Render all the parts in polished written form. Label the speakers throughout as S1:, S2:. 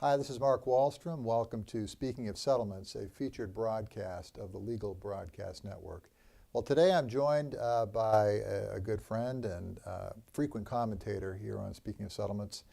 S1: Hi, this is Mark Wahlstrom. Welcome to Speaking of Settlements, a featured broadcast of the Legal Broadcast Network. Well, today I'm joined by a good friend and frequent commentator here on Speaking of Settlements,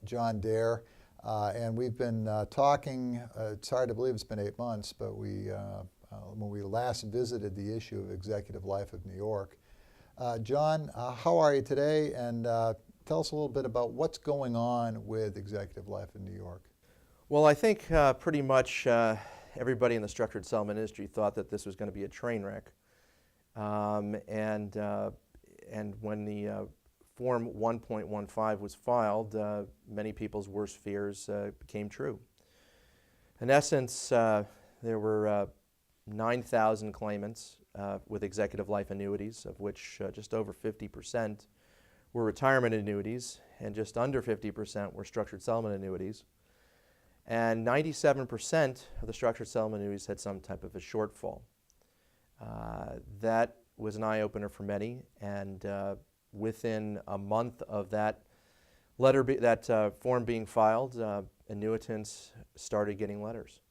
S1: John Dare. And we've been talking, it's hard to believe it's been 8 months, but when we last visited the issue of executive life of New York. John, how are you today? And tell us a little bit about what's going on with executive life in New York.
S2: Well, I think pretty much everybody in the structured settlement industry thought that this was going to be a train wreck. And when the Form 1.15 was filed, many people's worst fears became true. In essence, there were 9,000 claimants with executive life annuities, of which just over 50% were retirement annuities, and just under 50% were structured settlement annuities. And 97% of the structured settlement annuities had some type of a shortfall. That was an eye-opener for many, and within a month of that form being filed, annuitants started getting letters.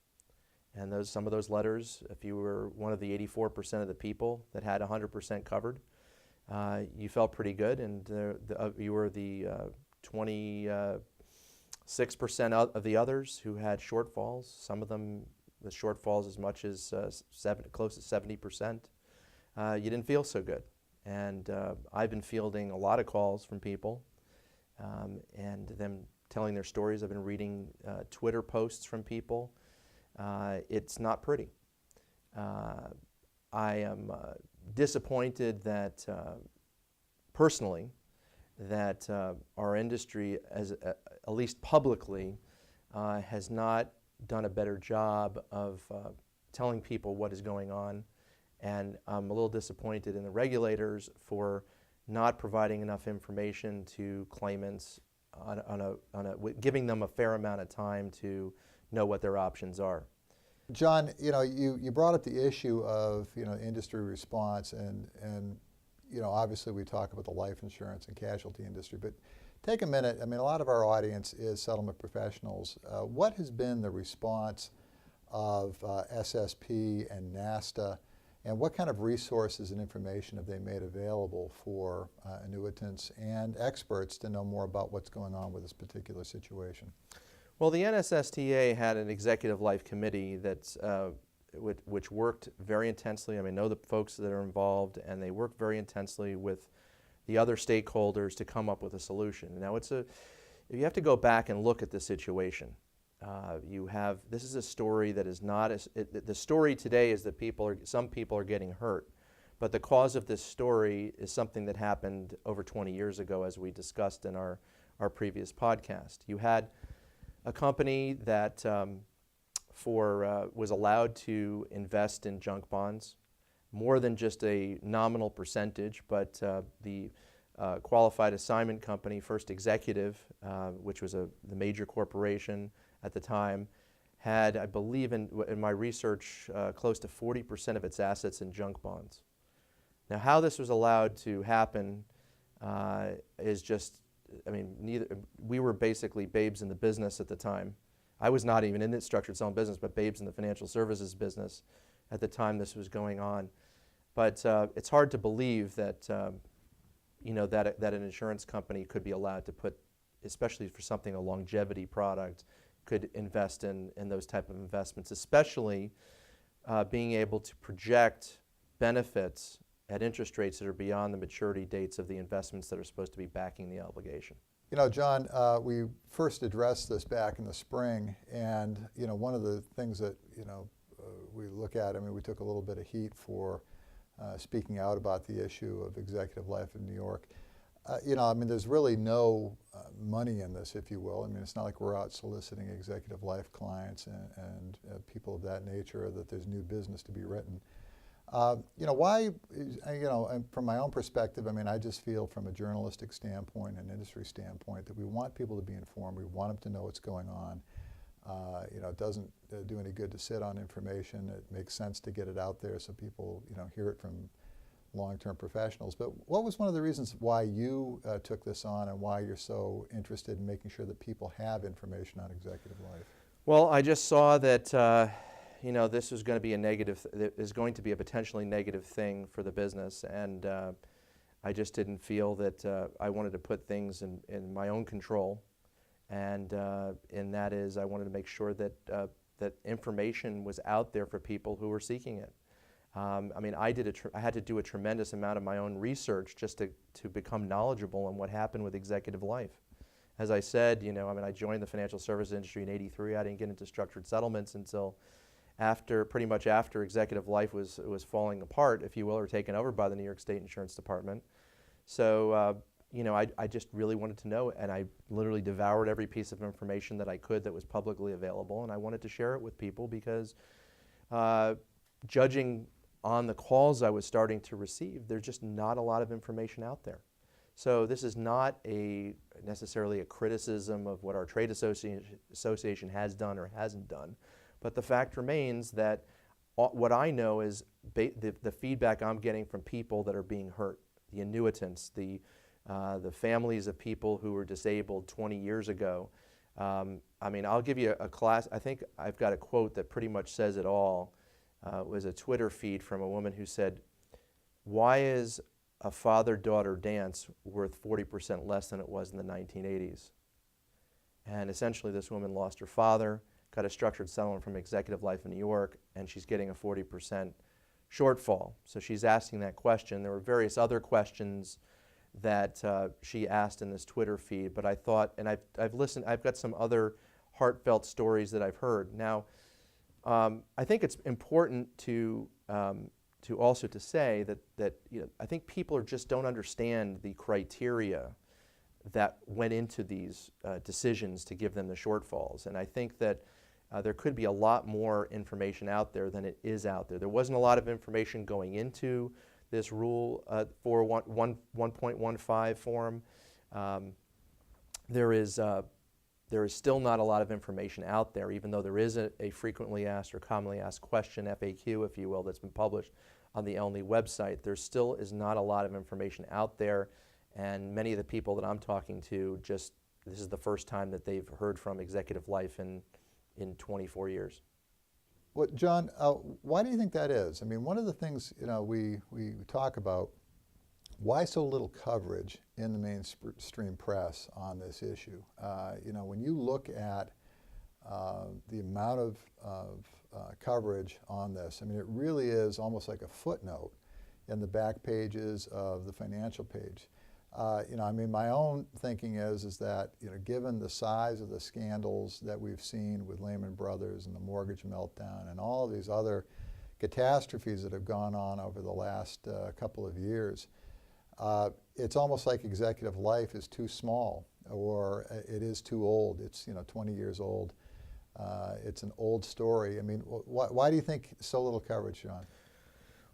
S2: And some of those letters, if you were one of the 84% of the people that had 100% covered, you felt pretty good, and you were the 26% of the others who had shortfalls. Some of them, the shortfalls as much as close to 70%. You didn't feel so good, and I've been fielding a lot of calls from people, and them telling their stories. I've been reading Twitter posts from people. It's not pretty. I am disappointed that, personally, that our industry, at least publicly, has not done a better job of telling people what is going on. And I'm a little disappointed in the regulators for not providing enough information to claimants, giving them a fair amount of time to know what their options are.
S1: John, you brought up the issue of industry response, and obviously we talk about the life insurance and casualty industry, but take a minute. I mean, a lot of our audience is settlement professionals. What has been the response of SSP and NASTA, and what kind of resources and information have they made available for annuitants and experts to know more about what's going on with this particular situation?
S2: Well, the NSSTA had an executive life committee that's, which worked very intensely. I mean, I know the folks that are involved, and they worked very intensely with the other stakeholders to come up with a solution. Now, you have to go back and look at the situation. This is a story that is not, the story today is that some people are getting hurt, but the cause of this story is something that happened over 20 years ago, as we discussed in our previous podcast. You had a company that was allowed to invest in junk bonds, more than just a nominal percentage, but the qualified assignment company, First Executive, which was the major corporation at the time, had, I believe in my research, close to 40% of its assets in junk bonds. Now, how this was allowed to happen is just, I mean, we were basically babes in the business at the time. I was not even in the structured settlement business, but babes in the financial services business at the time this was going on. But it's hard to believe that, that an insurance company could be allowed to put, especially for something, a longevity product, could invest in those type of investments, especially being able to project benefits at interest rates that are beyond the maturity dates of the investments that are supposed to be backing the obligation.
S1: John, we first addressed this back in the spring, and one of the things that we look at, I mean, we took a little bit of heat for speaking out about the issue of executive life in New York. I mean, there's really no money in this, if you will. I mean, it's not like we're out soliciting executive life clients and people of that nature, or that there's new business to be written. Why, from my own perspective, I mean, I just feel from a journalistic standpoint and industry standpoint that we want people to be informed. We want them to know what's going on. It doesn't do any good to sit on information. It makes sense to get it out there so people, hear it from long-term professionals. But what was one of the reasons why you took this on and why you're so interested in making sure that people have information on executive life?
S2: Well, I just saw that this was going to be is going to be a potentially negative thing for the business, and I just didn't feel that I wanted to put things in my own control, and that is I wanted to make sure that that information was out there for people who were seeking it. I mean, I had to do a tremendous amount of my own research just to become knowledgeable on what happened with executive life. As I said, I joined the financial services industry in '83. I didn't get into structured settlements until pretty much after executive life was falling apart, if you will, or taken over by the New York State Insurance Department. So, I just really wanted to know, and I literally devoured every piece of information that I could that was publicly available, and I wanted to share it with people because judging on the calls I was starting to receive, there's just not a lot of information out there. So this is not necessarily a criticism of what our trade association has done or hasn't done, but the fact remains that what I know is the feedback I'm getting from people that are being hurt, the annuitants, the families of people who were disabled 20 years ago. I'll give you a class. I think I've got a quote that pretty much says it all. It was a Twitter feed from a woman who said, "Why is a father-daughter dance worth 40% less than it was in the 1980s?" And essentially this woman lost her father, got a structured settlement from Executive Life in New York, and she's getting a 40% shortfall. So she's asking that question. There were various other questions that she asked in this Twitter feed, but I thought, and I've listened, I've got some other heartfelt stories that I've heard. Now, I think it's important to also to say that I think people just don't understand the criteria that went into these decisions to give them the shortfalls, and I think that there could be a lot more information out there than it is out there. There wasn't a lot of information going into this Rule 1.15 form. There is still not a lot of information out there, even though there is a frequently asked or commonly asked question, FAQ, if you will, that's been published on the ELNY website. There still is not a lot of information out there, and many of the people that I'm talking to this is the first time that they've heard from Executive Life in 24 years.
S1: Well, John, why do you think that is? I mean, one of the things we talk about, why so little coverage in the mainstream press on this issue? When you look at the amount of coverage on this, I mean, it really is almost like a footnote in the back pages of the financial page. My own thinking is that, given the size of the scandals that we've seen with Lehman Brothers and the mortgage meltdown and all of these other catastrophes that have gone on over the last couple of years, it's almost like Executive Life is too small, or it is too old. It's 20 years old. It's an old story. I mean, why do you think so little coverage, John?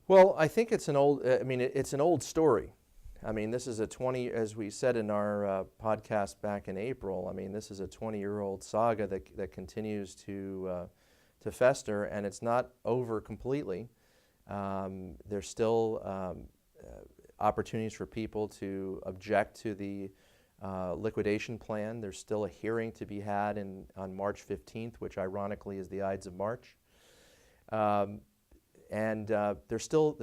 S2: Well, I think it's an old. It's an old story. I mean, this is as we said in our podcast back in April. I mean, this is a 20-year-old saga that continues to fester, and it's not over completely. There's still opportunities for people to object to the liquidation plan. There's still a hearing to be had on March 15th, which ironically is the Ides of March. The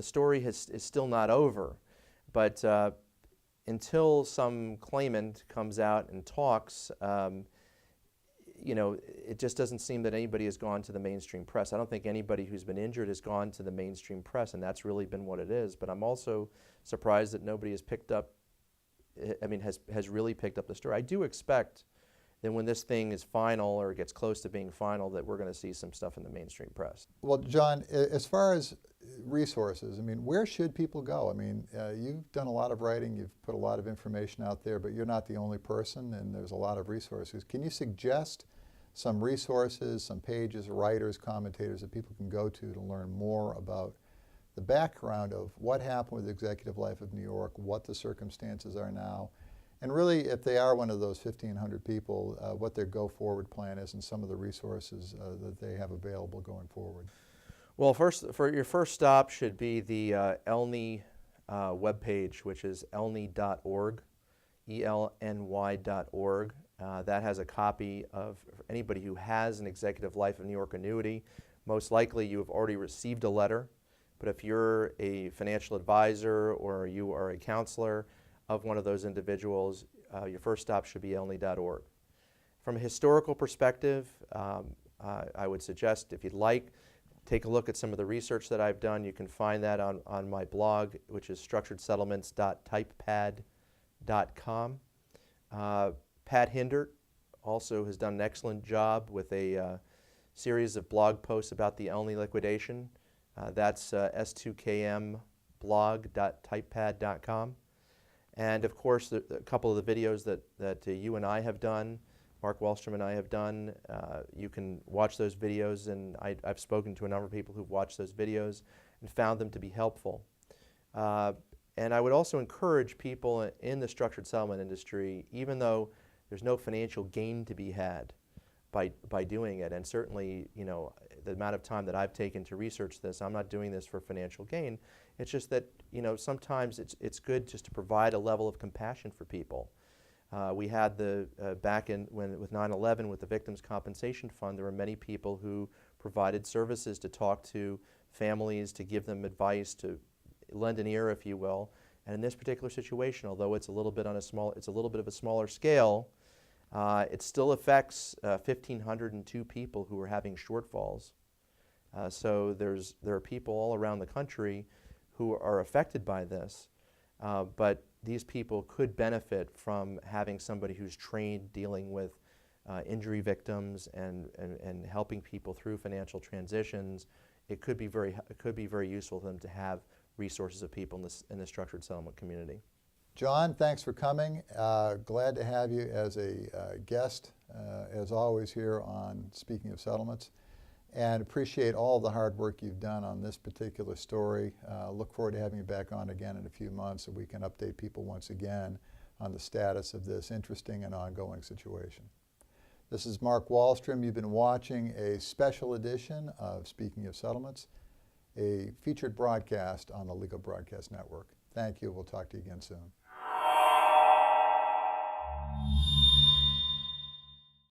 S2: story is still not over. But until some claimant comes out and talks, it just doesn't seem that anybody has gone to the mainstream press. I don't think anybody who's been injured has gone to the mainstream press, and that's really been what it is. But I'm also surprised that nobody has has really picked up the story. I do expect that when this thing is final or gets close to being final, that we're going to see some stuff in the mainstream press.
S1: Well, John, as far as resources, I mean, where should people go? I mean, you've done a lot of writing, you've put a lot of information out there, but you're not the only person, and there's a lot of resources. Can you suggest some resources, some pages, writers, commentators that people can go to learn more about the background of what happened with Executive Life of New York, what the circumstances are now, and really, if they are one of those 1,500 people, what their go-forward plan is and some of the resources that they have available going forward?
S2: Well, your first stop should be the ELNY webpage, which is ELNY.org, ELNY.org. That has a copy of anybody who has an executive life of New York annuity. Most likely you have already received a letter, but if you're a financial advisor or you are a counselor of one of those individuals, your first stop should be ELNY.org. From a historical perspective, I would suggest, if you'd like, take a look at some of the research that I've done. You can find that on my blog, which is structuredsettlements.typepad.com. Pat Hindert also has done an excellent job with a series of blog posts about the ELNY liquidation. That's s2kmblog.typepad.com. And of course, a couple of the videos that you and I have done, Mark Wahlstrom and I have done, you can watch those videos, and I've spoken to a number of people who've watched those videos and found them to be helpful. And I would also encourage people in the structured settlement industry, even though there's no financial gain to be had by doing it, and certainly, you know, the amount of time that I've taken to research this, I'm not doing this for financial gain. It's just that, you know, sometimes it's good just to provide a level of compassion for people. We had back with 9/11 with the Victims' Compensation Fund, there were many people who provided services to talk to families, to give them advice, to lend an ear, if you will. And in this particular situation, although it's a little bit of a smaller scale, it still affects 1,502 people who are having shortfalls. So there are people all around the country who are affected by this, but these people could benefit from having somebody who's trained dealing with injury victims and helping people through financial transitions. It could be very useful for them to have resources of people in the structured settlement community.
S1: John, thanks for coming. Glad to have you as a guest, as always, here on Speaking of Settlements, and appreciate all the hard work you've done on this particular story. Look forward to having you back on again in a few months so we can update people once again on the status of this interesting and ongoing situation. This is Mark Wahlstrom. You've been watching a special edition of Speaking of Settlements, a featured broadcast on the Legal Broadcast Network. Thank you. We'll talk to you again soon.